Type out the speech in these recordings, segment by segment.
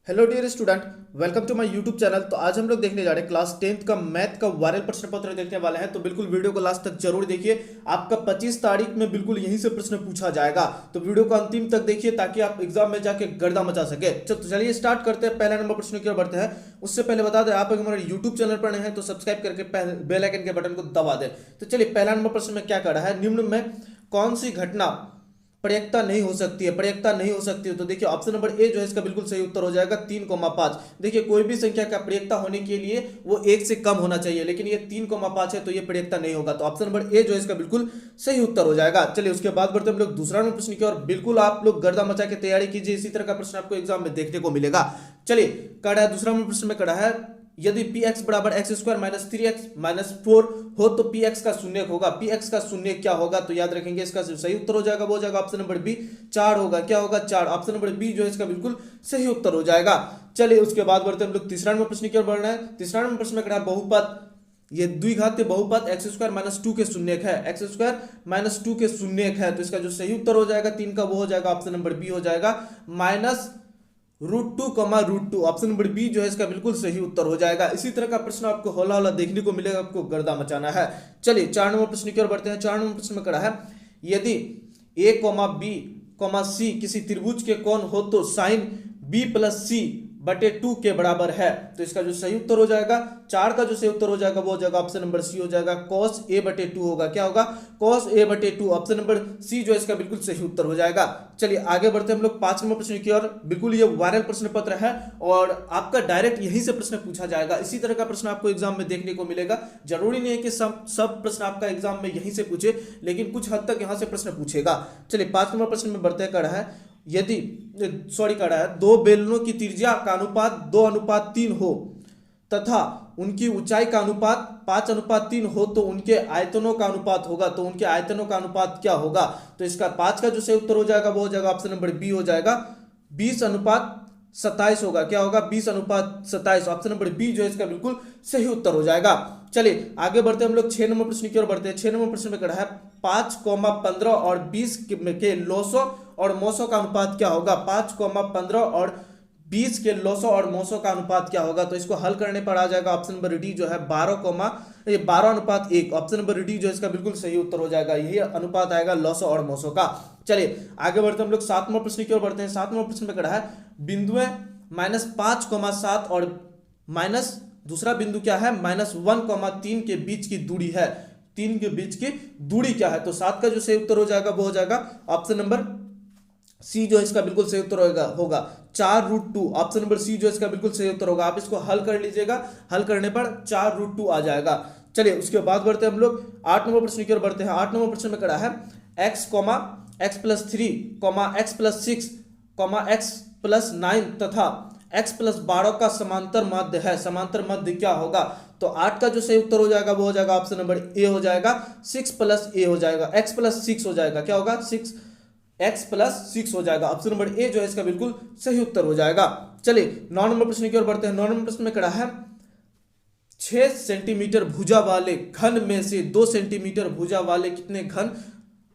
Hello dear student, welcome to my YouTube channel. तो आज हम लोग देखने जा रहे हैं क्लास 10th का मैथ का वायरल प्रश्न पत्र देखने वाले हैं। तो बिल्कुल वीडियो को लास्ट तक जरूर देखिए। आपका 25 तारीख में बिल्कुल यहीं से प्रश्न पूछा जाएगा, तो वीडियो को अंतिम तक देखिए ताकि आप एग्जाम में जाके गर्दा मचा सके। तो चलिए स्टार्ट करते हैं। पहला नंबर प्रश्न की ओर बढ़ते हैं। उससे पहले बता दें, आप अगर हमारे यूट्यूब चैनल पर नए हैं तो सब्सक्राइब करके बेल आइकन के बटन को दबा दें। तो चलिए पहला नंबर प्रश्न में क्या कर रहा है, निम्न में कौन सी घटना प्रयेकता नहीं हो सकती है, प्रयेकता नहीं हो सकती है। तो देखिए ऑप्शन नंबर ए जो है इसका बिल्कुल सही उत्तर हो जाएगा 3,5। देखिए कोई भी संख्या का प्रयेकता होने के लिए वो 1 से कम होना चाहिए, लेकिन ये 3,5 है तो ये प्रयेकता नहीं होगा। तो ऑप्शन नंबर ए जो है इसका बिल्कुल सही उत्तर हो जाएगा। चलिए उसके बाद बढ़ते हम लोग दूसरा नंबर प्रश्न की और बिल्कुल आप लोग गर्दा मचा के तैयारी कीजिए, इसी तरह का प्रश्न आपको एग्जाम में देखने को मिलेगा। चलिए कड़ा है, दूसरा नंबर प्रश्न में कड़ा है, यदि पी एक्स बराबर x square minus 3x minus 4 हो तो पी एक्स का शून्य होगा। पी एक्स का शून्य क्या होगा, तो याद रखेंगे इसका सही उत्तर हो जाएगा वो हो जाएगा ऑप्शन नंबर बी 4 होगा। क्या होगा 4। ऑप्शन नंबर बी जो है इसका बिल्कुल सही उत्तर हो जाएगा। चलिए उसके बाद बढ़ते हम लोग तीसरा नंबर प्रश्न की ओर बढ़ रहे हैं। तीसरा नंबर प्रश्न में कहा बहुपद, ये द्विघातीय बहुपद एक्स स्क्वायर माइनस 2 के शून्यक है। एक्स स्क्वायर माइनस 2 के शून्यक है, तो इसका जो सही उत्तर हो जाएगा 3 का वो हो जाएगा ऑप्शन नंबर बी हो जाएगा माइनस √2 कमा √2। ऑप्शन नंबर बी जो है इसका बिल्कुल सही उत्तर हो जाएगा। इसी तरह का प्रश्न आपको होला होला देखने को मिलेगा, आपको गर्दा मचाना है। चलिए 4 नंबर प्रश्न की ओर बढ़ते हैं। 4 नंबर प्रश्न में कड़ा है, यदि a, b, c किसी त्रिभुज के कोण हो तो साइन b प्लस c बटे 2 के बराबर है। तो इसका जो सही उत्तर हो जाएगा 4 का जो सही उत्तर हो जाएगा वो हो जाएगा ऑप्शन नंबर सी हो जाएगा cos a बटे 2 होगा। क्या होगा cos a बटे 2। ऑप्शन नंबर सी जो है इसका बिल्कुल सही उत्तर हो जाएगा। चलिए आगे बढ़ते हैं हम लोग 5 नंबर प्रश्न की ओर। बिल्कुल ये वायरल प्रश्न पत्र है और आपका डायरेक्ट यहीं से प्रश्न पूछा जाएगा। इसी तरह का प्रश्न आपको एग्जाम में देखने को मिलेगा। जरूरी नहीं है कि सब प्रश्न आपका एग्जाम में यहीं से पूछे, लेकिन कुछ हद तक यहां से प्रश्न पूछेगा। चलिए 5 नंबर प्रश्न में बढ़ते कर रहा है, यदि करा है दो बेलनों की त्रिज्या का अनुपात 2:3 हो तथा उनकी ऊंचाई का अनुपात 5:3 हो तो उनके आयतनों का अनुपात होगा। तो उनके आयतनों का अनुपात क्या होगा, तो इसका 5 का जो सही उत्तर हो जाएगा वो हो जाएगा ऑप्शन नंबर बी हो जाएगा 20:27 होगा। क्या होगा 20:27। ऑप्शन नंबर बी जो है इसका बिल्कुल सही उत्तर हो जाएगा। चलिए आगे बढ़ते हम लोग 6 नंबर प्रश्न की ओर बढ़ते हैं। 6 नंबर प्रश्न में कहा है 5,15 और 20 के लॉसो और मोसो का अनुपात क्या होगा। 5,15 और 20 के लॉसो और मोसो का अनुपात क्या होगा, तो इसको हल करने पर आ जाएगा ऑप्शन नंबर डी जो है 12:1। ऑप्शन नंबर डी जो है इसका बिल्कुल सही उत्तर हो जाएगा, यही अनुपात आएगा लॉसो और मोसो का। चलिए आगे बढ़ते हम लोग 7 नंबर प्रश्न की ओर बढ़ते हैं। 7 नंबर प्रश्न में कहा है बिंदुएं -5,7 और माइनस दूसरा बिंदु क्या है -1,3 के बीच की दूरी है। 3 के बीच की दूरी क्या है, तो 7 का जो सही उत्तर हो जाएगा वो हो जाएगा ऑप्शन नंबर सी जो इसका बिल्कुल सही उत्तर होगा 4√2। ऑप्शन नंबर सी जो इसका बिल्कुल सही उत्तर होगा। आप इसको हल कर लीजिएगा, हल करने पर 4√2 आ जाएगा। चलिए उसके बाद बढ़ते हैं हम लोग 8 नंबर प्रश्न की ओर बढ़ते हैं। 8 नंबर प्रश्न में कहा है x+3, x+6, x+9 तथा x+12 का समांतर माध्य है। समांतर माध्य क्या होगा, तो 8 का जो सही उत्तर हो जाएगा वो हो जाएगा ऑप्शन नंबर ए हो जाएगा 6+a हो जाएगा, x+6 हो जाएगा। क्या होगा x+6 हो जाएगा। ऑप्शन नंबर ए जो है इसका बिल्कुल सही उत्तर हो जाएगा। चलिए 9 नंबर प्रश्न की ओर बढ़ते हैं। 9 नंबर प्रश्न में कहा है 6 सेंटीमीटर भुजा वाले घन में से 2 सेंटीमीटर भुजा वाले कितने घन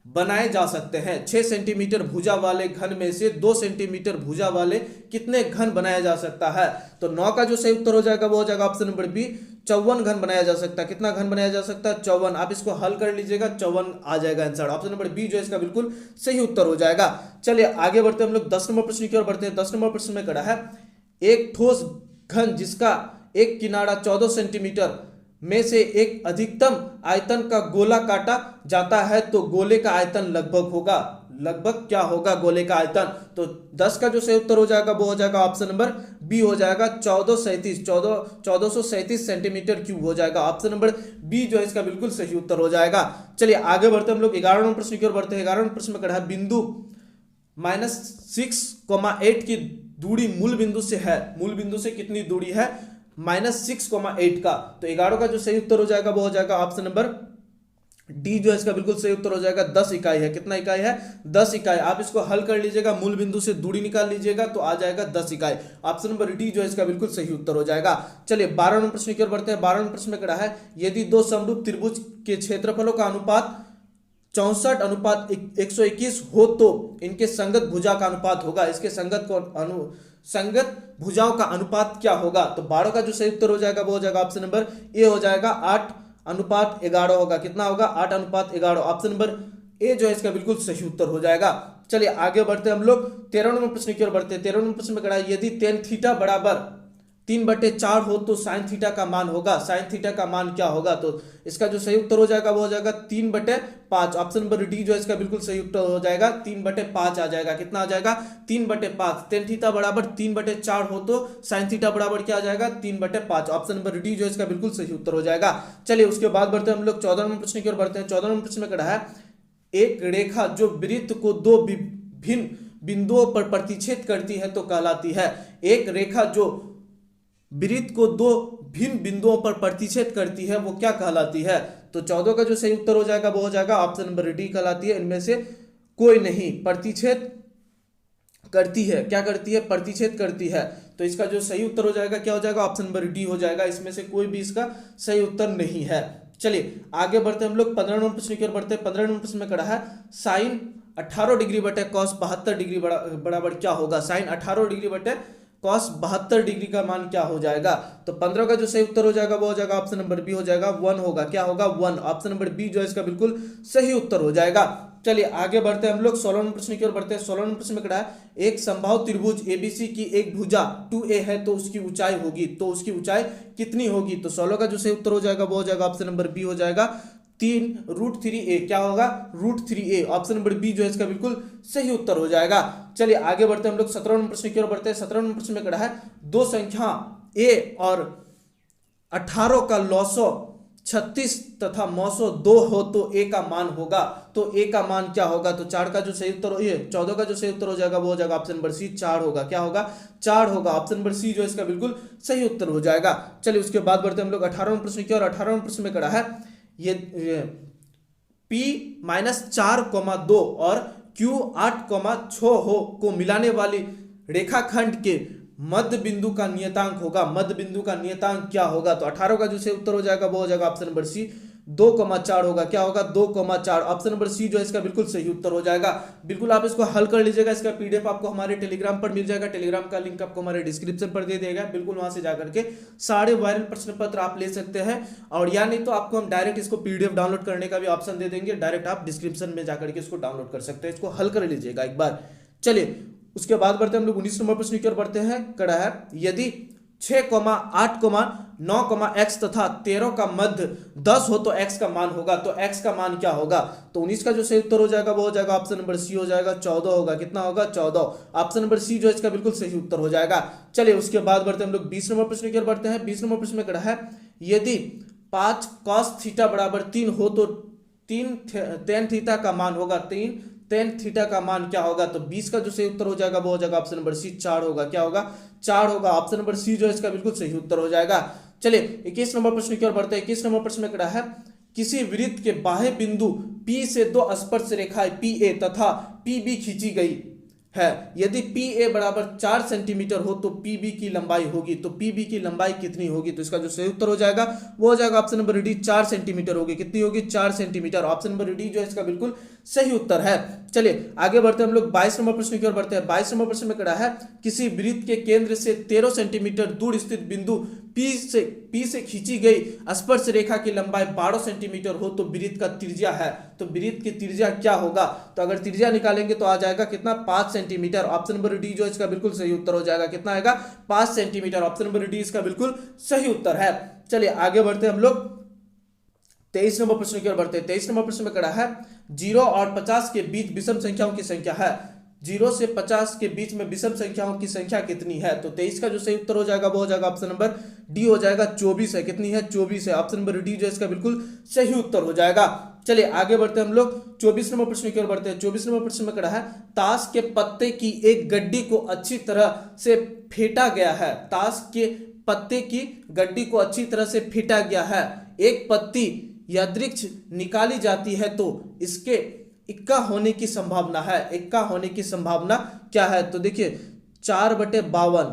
बनाए जा सकते हैं। 6 सेंटीमीटर भुजा वाले घन में से 2 सेंटीमीटर भुजा वाले कितने घन बनाया जा सकता है, तो 9 का जो सही उत्तर हो जाएगा वो हो जाएगा ऑप्शन नंबर बी 54 घन बनाया जा सकता है। कितना घन बनाया जा सकता है 54। आप इसको हल कर लीजिएगा 54 आ जाएगा आंसर। ऑप्शन नंबर बी जो है इसका बिल्कुल सही उत्तर हो जाएगा। चलिए आगे बढ़ते हम लोग 10 नंबर प्रश्न की ओर बढ़ते हैं। 10 नंबर प्रश्न में कहा है एक ठोस घन जिसका एक किनारा 14 सेंटीमीटर में से एक अधिकतम आयतन का गोला काटा जाता है तो गोले का आयतन लगभग होगा। लगभग क्या होगा गोले का आयतन, तो 10 का जो सही उत्तर हो जाएगा वो हो जाएगा ऑप्शन नंबर बी हो जाएगा 1437 सेंटीमीटर क्यूब हो जाएगा। ऑप्शन नंबर बी जो है इसका बिल्कुल सही उत्तर हो जाएगा। चलिए आगे बढ़ते हम लोग 11 नंबर प्रश्न की ओर बढ़ते हैं। 11 नंबर प्रश्न में कहा है बिंदु -6,8 की दूरी मूल बिंदु से है। मूल बिंदु से कितनी दूरी है -6,8 का, तो 11 का जो सही उत्तर हो जाएगा वो हो जाएगा ऑप्शन नंबर डी जो है इसका बिल्कुल सही उत्तर हो जाएगा 10 इकाई है। कितना इकाई है 10 इकाई। आप इसको हल कर लीजिएगा, मूल बिंदु से दूरी निकाल लीजिएगा तो आ जाएगा 10 इकाई। ऑप्शन नंबर डी जो है इसका बिल्कुल सही उत्तर हो जाएगा। चलिए 12 नंबर प्रश्न की ओर बढ़ते हैं। 12 नंबर प्रश्न में कहा है यदि दो समरूप त्रिभुज के क्षेत्रफलों का अनुपात 64:121 हो तो इनके संगत भुजा का अनुपात होगा, इसके संगत भुजाओं का अनुपात क्या होगा? तो 12 का जो सही उत्तर हो जाएगा वो हो जाएगा ऑप्शन नंबर ए हो जाएगा 8:11 होगा। कितना होगा? 8:11। ऑप्शन नंबर ए जो है इसका बिल्कुल सही उत्तर हो जाएगा। चलिए आगे बढ़ते हैं हम लोग 13 नंबर प्रश्न की ओर बढ़ते हैं। 13 नंबर प्रश्न में कहा है यदि tan थीटा बराबर 3/4 हो तो sin थीटा का मान होगा। sin थीटा का मान क्या होगा? तो इसका जो सही उत्तर हो जाएगा वो हो जाएगा 3/5। ऑप्शन नंबर डी जो है इसका बिल्कुल सही उत्तर हो जाएगा 3/5 आ जाएगा। कितना आ जाएगा? 3/5। tan थीटा बराबर 3/4 हो तो sin थीटा बराबर क्या आ जाएगा? 3/5। ऑप्शन नंबर डी जो है इसका बिल्कुल सही उत्तर हो जाएगा। चलिए उसके बाद बढ़ते हैं हम लोग 14 नंबर प्रश्न की ओर बढ़ते हैं। 14 नंबर प्रश्न में कहा है एक रेखा जो वृत्त को दो विभिन्न बिंदुओं पर प्रतिच्छेद करती है तो कहलाती है। एक रेखा जो वृत्त को दो भिन्न बिंदुओं पर प्रतिच्छेद करती है वो क्या कहलाती है? तो 14 का जो सही उत्तर हो जाएगा वो हो जाएगा ऑप्शन नंबर डी कहलाती है। इनमें से कोई नहीं, प्रतिच्छेद करती है। क्या करती है? प्रतिच्छेद करती है। तो इसका जो सही उत्तर हो जाएगा क्या हो जाएगा? ऑप्शन नंबर डी हो जाएगा। इसमें से कोई भी इसका सही उत्तर नहीं है। चलिए आगे बढ़ते हम लोग 15 नंबर प्रश्न की ओर बढ़ते हैं। 15 नंबर प्रश्न में कहा है साइन 18 डिग्री बटे कॉस 72 डिग्री बराबर क्या होगा? साइन 18 डिग्री बटे कॉस 72 डिग्री का मान क्या हो जाएगा? तो 15 का जो सही उत्तर हो जाएगा वो हो जाएगा ऑप्शन नंबर बी हो जाएगा 1 होगा। क्या होगा? 1। ऑप्शन नंबर बी जो है इसका बिल्कुल सही उत्तर हो जाएगा। चलिए आगे बढ़ते हैं हम लोग 16 नंबर प्रश्न की ओर बढ़ते हैं। 16 नंबर प्रश्न में कहा है एक समबाहु त्रिभुज एबीसी की एक भुजा 2a है तो उसकी ऊंचाई होगी, तो उसकी ऊंचाई कितनी होगी? तो 16 का जो सही उत्तर हो जाएगा वो हो जाएगा ऑप्शन नंबर बी हो जाएगा 3√3a। क्या होगा? √3a। ऑप्शन नंबर बी जो है इसका बिल्कुल सही उत्तर हो जाएगा। चलिए आगे बढ़ते हैं हम लोग 17 नंबर प्रश्न की ओर बढ़ते हैं। 17 नंबर प्रश्न में कहा है दो संख्या a और 18 का लॉसो 36 तथा मौसो 2 हो तो a का मान होगा। तो a का मान क्या होगा? तो 4 का जो सही उत्तर ये 14 का जो सही उत्तर हो जाएगा वो हो जाएगा ऑप्शन नंबर सी 4 होगा। क्या होगा? 4 होगा। ऑप्शन नंबर सी जो है इसका बिल्कुल सही उत्तर हो जाएगा। चलिए उसके बाद बढ़ते हैं हम लोग 18 नंबर प्रश्न की ओर। 18 नंबर प्रश्न में कहा है ये P-4,2 और Q8,6 हो को मिलाने वाली रेखाखंड के मध्य बिंदु का नियतांक होगा। मध्य बिंदु का नियतांक क्या होगा? तो 18 का जो सही उत्तर हो जाएगा वो हो जाएगा ऑप्शन नंबर सी 2,4 होगा। क्या होगा? 2,4। ऑप्शन नंबर सी जो है इसका बिल्कुल सही उत्तर हो जाएगा। बिल्कुल आप इसको हल कर लीजिएगा। इसका पीडीएफ आपको हमारे टेलीग्राम पर मिल जाएगा। टेलीग्राम का लिंक आपको हमारे डिस्क्रिप्शन पर दे देगा। बिल्कुल वहां से जाकर के सारे वायरल प्रश्न पत्र आप ले सकते हैं। और या नहीं तो आपको हम डायरेक्ट इसको पीडीएफ डाउनलोड करने का भी ऑप्शन दे देंगे। डायरेक्ट आप डिस्क्रिप्शन में जाकर के इसको डाउनलोड कर सकते हैं। इसको हल कर लीजिएगा एक बार। चलिए उसके बाद बढ़ते हैं हम लोग 19 नंबर प्रश्न की ओर बढ़ते हैं। कड़ा है यदि 6,8,9,x तथा 13 का मध्य 10 हो तो x का मान होगा। तो x का मान क्या होगा? तो 19 का जो सही उत्तर हो जाएगा वो हो जाएगा ऑप्शन नंबर सी हो जाएगा 14 होगा। कितना होगा? 14। ऑप्शन नंबर सी जो है इसका बिल्कुल सही उत्तर हो जाएगा। चलिए उसके बाद बढ़ते हैं हम लोग 20 नंबर प्रश्न की ओर बढ़ते हैं। 20 नंबर प्रश्न में कहा है यदि 5 cos थीटा बराबर 3 हो तो 3 tan थीटा का मान होगा। 3 tan थीटा का मान क्या होगा? तो 20 का जो सही उत्तर हो जाएगा वो हो जाएगा ऑप्शन नंबर सी 4 होगा। क्या होगा? 4 होगा। ऑप्शन नंबर सी जो है इसका बिल्कुल सही उत्तर हो जाएगा। चलिए 21 नंबर प्रश्न की ओर बढ़ते हैं। 21 नंबर प्रश्न में कहा है किसी वृत्त के बाह्य बिंदु P से दो स्पर्श रेखाएं PA तथा PB खींची गई है। यदि PA बराबर 4 सेंटीमीटर हो तो PB की लंबाई होगी। तो PB की लंबाई कितनी होगी? तो इसका जो सही उत्तर हो जाएगा वो हो जाएगा ऑप्शन नंबर डी 4 सेंटीमीटर होगी। कितनी होगी? 4 सेंटीमीटर। ऑप्शन नंबर डी जो है इसका बिल्कुल सही उत्तर है। चलिए आगे बढ़ते हैं हम लोग 22 नंबर प्रश्न की ओर बढ़ते हैं। 22 नंबर प्रश्न में कहा है किसी वृत्त के केंद्र से 13 सेंटीमीटर दूर स्थित बिंदु P से खींची गई स्पर्श रेखा की लंबाई 12 सेंटीमीटर हो तो वृत्त का त्रिज्या है। तो वृत्त की त्रिज्या क्या होगा? तो अगर त्रिज्या निकालेंगे तो आ जाएगा कितना? 5 सेंटीमीटर। ऑप्शन नंबर डी जो है इसका बिल्कुल सही उत्तर हो जाएगा। कितना आएगा? 5 सेंटीमीटर। ऑप्शन नंबर डी इसका बिल्कुल सही उत्तर है। चलिए आगे बढ़ते हैं हम लोग 23 नंबर प्रश्न की ओर बढ़ते हैं। 23 नंबर प्रश्न में कहा है 0 और 50 के बीच विषम संख्याओं की संख्या है। 0 से 50 के बीच में विषम संख्याओं की संख्या कितनी है? तो 23 का जो सही उत्तर हो जाएगा वो हो जाएगा ऑप्शन नंबर डी हो जाएगा 24 है। कितनी है? 24 है। ऑप्शन नंबर डी जो है इसका बिल्कुल सही उत्तर हो जाएगा। चलिए आगे बढ़ते हैं हम लोग 24 नंबर प्रश्न की ओर बढ़ते हैं। 24 नंबर प्रश्न में कहा है ताश के पत्ते की एक गड्डी को अच्छी तरह से फेंटा गया है। ताश के पत्ते की गड्डी को अच्छी तरह से फेंटा गया है। एक पत्ती यादृच्छ निकाली जाती है तो इसके इक्का होने की संभावना है। इक्का होने की संभावना क्या है? तो देखिए 4/52,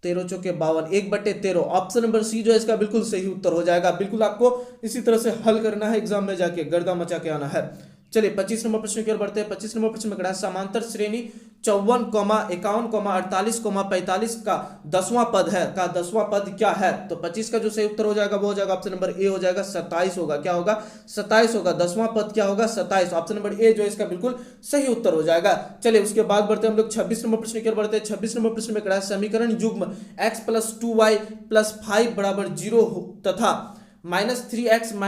13 चौके 52, 1/13। ऑप्शन नंबर सी जो है इसका बिल्कुल सही उत्तर हो जाएगा। बिल्कुल आपको इसी तरह से हल करना है, एग्जाम में जाके गर्दा मचा के आना है। चलिए 25 नंबर प्रश्न की ओर बढ़ते हैं। 25 नंबर प्रश्न में कहा समांतर श्रेणी 54, 51, 48, 45 का 10वां पद है, का 10वां पद क्या है? तो 25 का जो सही उत्तर हो जाएगा वो हो जाएगा ऑप्शन नंबर ए हो जाएगा 27 होगा। क्या होगा? 27 होगा। 10वां पद क्या होगा? 27। ऑप्शन नंबर ए जो है इसका बिल्कुल सही उत्तर हो जाएगा। चलिए उसके बाद बढ़ते हैं हम लोग 26 नंबर प्रश्न की ओर बढ़ते हैं। 26 नंबर प्रश्न में कहा समीकरण युग्म x + 2y + 5 = 0 तथा -3x -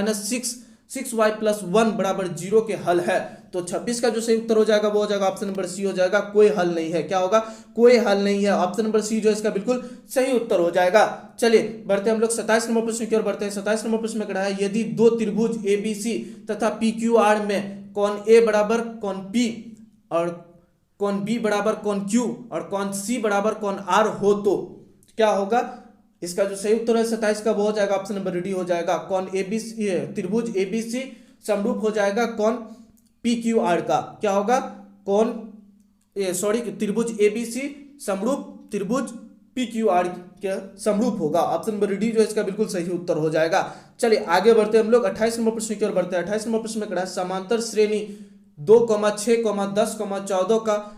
6y + 1 = 0 के हल है। तो 26 का जो सही उत्तर हो जाएगा वो हो जाएगा ऑप्शन नंबर सी हो जाएगा, कोई हल नहीं है। क्या होगा? कोई हल नहीं है। ऑप्शन नंबर सी जो है इसका बिल्कुल सही उत्तर हो जाएगा। चलिए बढ़ते हैं हम लोग 27 नंबर प्रश्न की ओर बढ़ते हैं। 27 नंबर प्रश्न में कहा है यदि दो त्रिभुज ABC तथा PQR में कोण A बराबर कोण P और कोण B बराबर कोण Q और कोण C बराबर कोण R हो तो क्या होगा? इसका जो सही उत्तर है 27 का वो हो जाएगा ऑप्शन नंबर डी हो जाएगा। कोण ABC त्रिभुज ABC समरूप हो जाएगा कोण PQR का। क्या होगा? कोण त्रिभुज ABC समरूप त्रिभुज PQR के समरूप होगा। ऑप्शन नंबर डी जो है इसका बिल्कुल सही उत्तर हो जाएगा। चलिए आगे बढ़ते हैं हम लोग 28 नंबर प्रश्न की ओर बढ़ते हैं। 28 नंबर प्रश्न में कहा समांतर श्रेणी 2, 6, 10, 14 का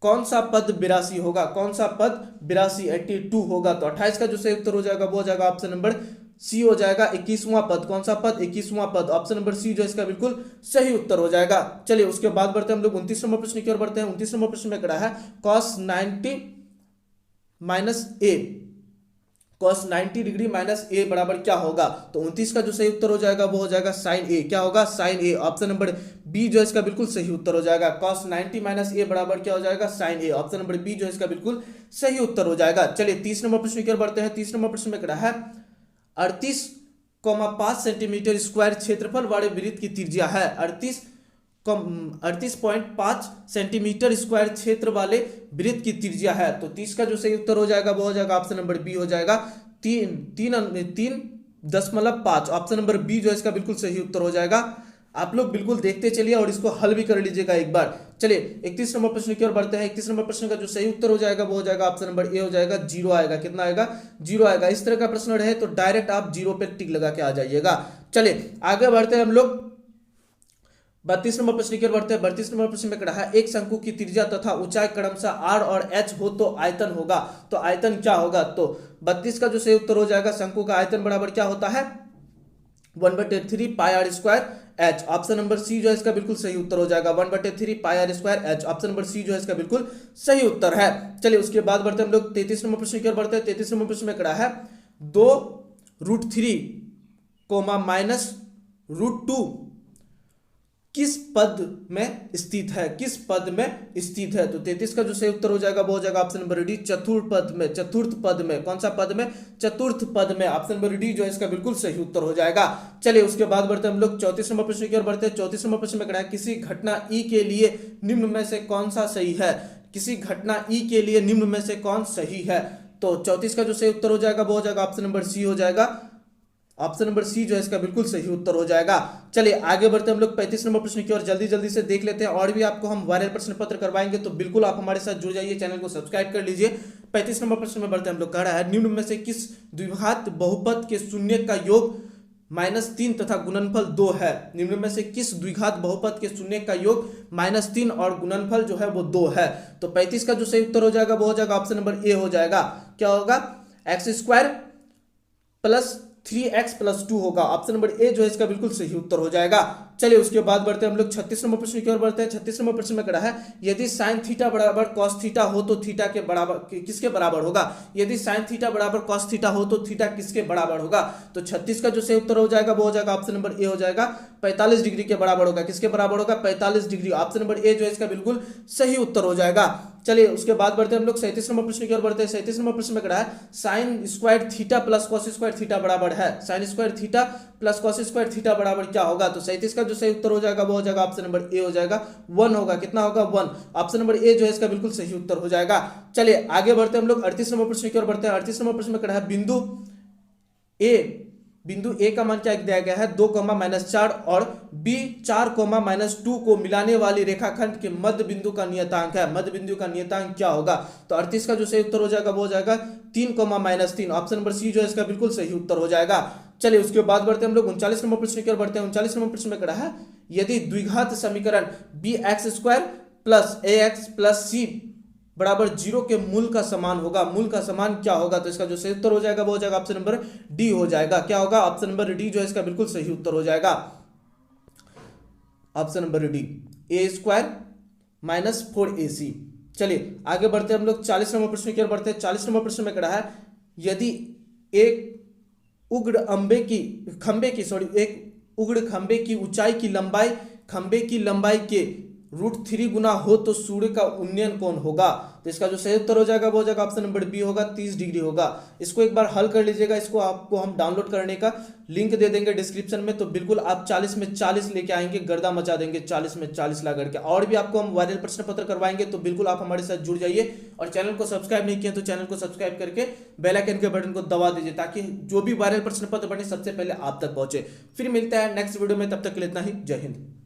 कौन सा पद 82 होगा? कौन सा पद 82 होगा? तो 28 का जो सही उत्तर हो जाएगा वो हो जाएगा ऑप्शन नंबर सी हो जाएगा 21वां पद। कौन सा पद? 21वां पद। ऑप्शन नंबर सी जो इसका बिल्कुल सही उत्तर हो जाएगा। चलिए उसके बाद बढ़ते हैं हम लोग 29 नंबर प्रश्न की ओर बढ़ते हैं। 29 नंबर प्रश्न में कहा है cos 90 - a cos 90 degree minus ए बराबर क्या होगा? तो 29 का जो सही उत्तर हो जाएगा वो हो जाएगा साइन ए। क्या होगा? साइन ए। ऑप्शन नंबर बी जो इसका बिल्कुल सही उत्तर हो जाएगा। cos 90 - a बराबर क्या हो जाएगा? साइन ए। ऑप्शन नंबर बी जो इसका बिल्कुल सही उत्तर हो जाएगा। चलिए 30 नंबर प्रश्न की ओर बढ़ते हैं। 30 नंबर प्रश्न में कहा है 38,5 सेंटीमीटर स्क्वायर क्षेत्रफल वाले वृत्त की त्रिज्या है। 38.5 सेंटीमीटर स्क्वायर क्षेत्र वाले वृत्त की त्रिज्या है। तो 30 का जो सही उत्तर हो जाएगा वो हो जाएगा ऑप्शन नंबर बी हो जाएगा 3.5। ऑप्शन नंबर बी जो है इसका बिल्कुल सही उत्तर हो जाएगा। आप लोग बिल्कुल देखते चलिए और इसको हल भी कर लीजिएगा एक बार। चलिए 31 नंबर प्रश्न की ओर बढ़ते हैं। 31 नंबर प्रश्न का जो सही उत्तर हो जाएगा वो हो जाएगा ऑप्शन नंबर ए हो जाएगा 0 आएगा। कितना आएगा? 0 आएगा। इस तरह का प्रश्न रहे तो डायरेक्ट आप 0 पे टिक लगा के आ जाइएगा। चलिए आगे बढ़ते हैं हम लोग 32 नंबर प्रश्न की ओर बढ़ते हैं। 32 नंबर प्रश्न में कहा है एक शंकु की त्रिज्या तथा ऊंचाई क्रमशः r और h हो तो आयतन होगा। तो आयतन क्या होगा? तो 32 का जो सही उत्तर हो जाएगा शंकु का आयतन बराबर क्या होता है? 1/3 πr² h। Option number C जो है इसका बिल्कुल सही उत्तर हो जाएगा 1/3 πr² h। Option number C जो है इसका बिल्कुल सही उत्तर है। चलिए उसके बाद बढ़ते हैं हम लोग 33 नंबर प्रश्न की ओर बढ़ते हैं। 33 नंबर प्रश्न में कहा है 2√3, -√2 किस पद में स्थित है? किस पद में स्थित है? तो 33 का जो सही उत्तर हो जाएगा वो हो जाएगा ऑप्शन नंबर डी चतुर्थ पद में। चतुर्थ पद में। कौन सा पद में? चतुर्थ पद में। ऑप्शन नंबर डी जो है इसका बिल्कुल सही उत्तर हो जाएगा। चलिए उसके बाद बढ़ते हैं हम लोग 34 नंबर प्रश्न की ओर बढ़ते हैं। 34 नंबर प्रश्न में कहा है किसी घटना ई के लिए निम्न में से कौन सा सही है? किसी घटना ई के लिए निम्न में से कौन सही है? तो 34 का जो सही उत्तर हो जाएगा वो हो जाएगा ऑप्शन नंबर सी हो जाएगा। ऑप्शन नंबर सी जो है इसका बिल्कुल सही उत्तर हो जाएगा। चलिए आगे बढ़ते हैं हम लोग 35 नंबर प्रश्न की ओर जल्दी से देख लेते हैं। और भी आपको हम वायरल प्रश्न पत्र करवाएंगे तो बिल्कुल आप हमारे साथ जुड़ जाइए, चैनल को सब्सक्राइब कर लीजिए। 35 नंबर प्रश्न में बढ़ते हैं हम लोग। कह रहा है निम्न में से किस द्विघात बहुपद के शून्य का योग -3 तथा गुणनफल 2 है? निम्न में से किस द्विघात बहुपद के शून्य का योग -3 और गुणनफल जो है वो 2 है? तो 35 का जो सही उत्तर हो जाएगा वो हो जाएगा ऑप्शन नंबर ए हो जाएगा। क्या होगा? x² + 3x + 2 होगा। ऑप्शन नंबर ए जो है इसका बिल्कुल सही उत्तर हो जाएगा। चलिए उसके बाद बढ़ते हैं हम लोग 36 नंबर प्रश्न की ओर बढ़ते हैं। 36 नंबर प्रश्न में कहा है यदि sin थीटा बराबर cos थीटा हो तो थीटा के बराबर किसके बराबर होगा? यदि sin थीटा बराबर cos थीटा हो तो थीटा किसके बराबर होगा? तो 36 का जो सही उत्तर हो जाएगा वो हो जाएगा ऑप्शन नंबर ए हो जाएगा 45 डिग्री के बराबर होगा। किसके बराबर होगा? 45 डिग्री। ऑप्शन नंबर ए जो है इसका बिल्कुल सही उत्तर हो जाएगा। चलिए उसके बाद बढ़ते हैं हम लोग 37 नंबर प्रश्न की ओर बढ़ते हैं। 37 नंबर प्रश्न में कहा है sin² थीटा + cos² थीटा बराबर है। sin² थीटा + cos² थीटा बराबर क्या होगा? तो 37 का जो सही उत्तर हो जाएगा वो हो जाएगा ऑप्शन नंबर ए हो जाएगा 1 होगा। कितना होगा? 1। ऑप्शन नंबर ए जो है इसका बिल्कुल सही उत्तर हो जाएगा। चलिए आगे बढ़ते हैं हम लोग 38 नंबर प्रश्न की ओर बढ़ते हैं। 38 नंबर प्रश्न में कहा है बिंदु ए का मान क्या दिया गया है? 2, -4 और बी 4, -2 को मिलाने वाली रेखाखंड के मध्य बिंदु का नियतांक है। मध्य बिंदु का नियतांक क्या होगा? तो 38 का जो सही उत्तर हो जाएगा वो हो जाएगा 3, -3। ऑप्शन नंबर सी जो है इसका बिल्कुल सही उत्तर हो जाएगा। चलिए उसके बाद बढ़ते हैं हम लोग 39 नंबर प्रश्न की ओर बढ़ते हैं। 39 नंबर प्रश्न में कहा है यदि द्विघात समीकरण bx² plus ax plus c बराबर 0 के मूल का समान होगा, मूल का समान क्या होगा? तो इसका जो सही उत्तर हो जाएगा वो हो जाएगा ऑप्शन नंबर डी हो जाएगा। क्या होगा? ऑप्शन नंबर डी जो है इसका बिल्कुल सही उत्तर हो जाएगा। Option number D a² minus 4ac। चलिए आगे बढ़ते हैं हम लोग 40 नंबर प्रश्न की ओर बढ़ते हैं। 40 नंबर प्रश्न में कह रहा है यदि एक उग्र खंबे की ऊंचाई की लंबाई खंबे की लंबाई के √3 गुना हो तो सूर्य का उन्नयन कौन होगा? तो इसका जो सही उत्तर हो जाएगा वो हो जाएगा ऑप्शन नंबर बी होगा, 30 डिग्री होगा। इसको एक बार हल कर लीजिएगा। इसको आपको हम डाउनलोड करने का लिंक दे देंगे डिस्क्रिप्शन में, तो बिल्कुल आप 40 में 40 लेके आएंगे, गर्दा मचा देंगे 40 में 40 ला करके। और भी आपको हम वायरल प्रश्न पत्र करवाएंगे, तो बिल्कुल आप हमारे साथ जुड़ जाइए। और चैनल को सब्सक्राइब नहीं किया तो चैनल को सब्सक्राइब करके बेल आइकन के बटन को दबा दीजिए, ताकि जो भी वायरल प्रश्न पत्र बने सबसे पहले आप तक पहुंचे। फिर मिलता है नेक्स्ट वीडियो में, तब तक के लिए इतना ही। जय हिंद।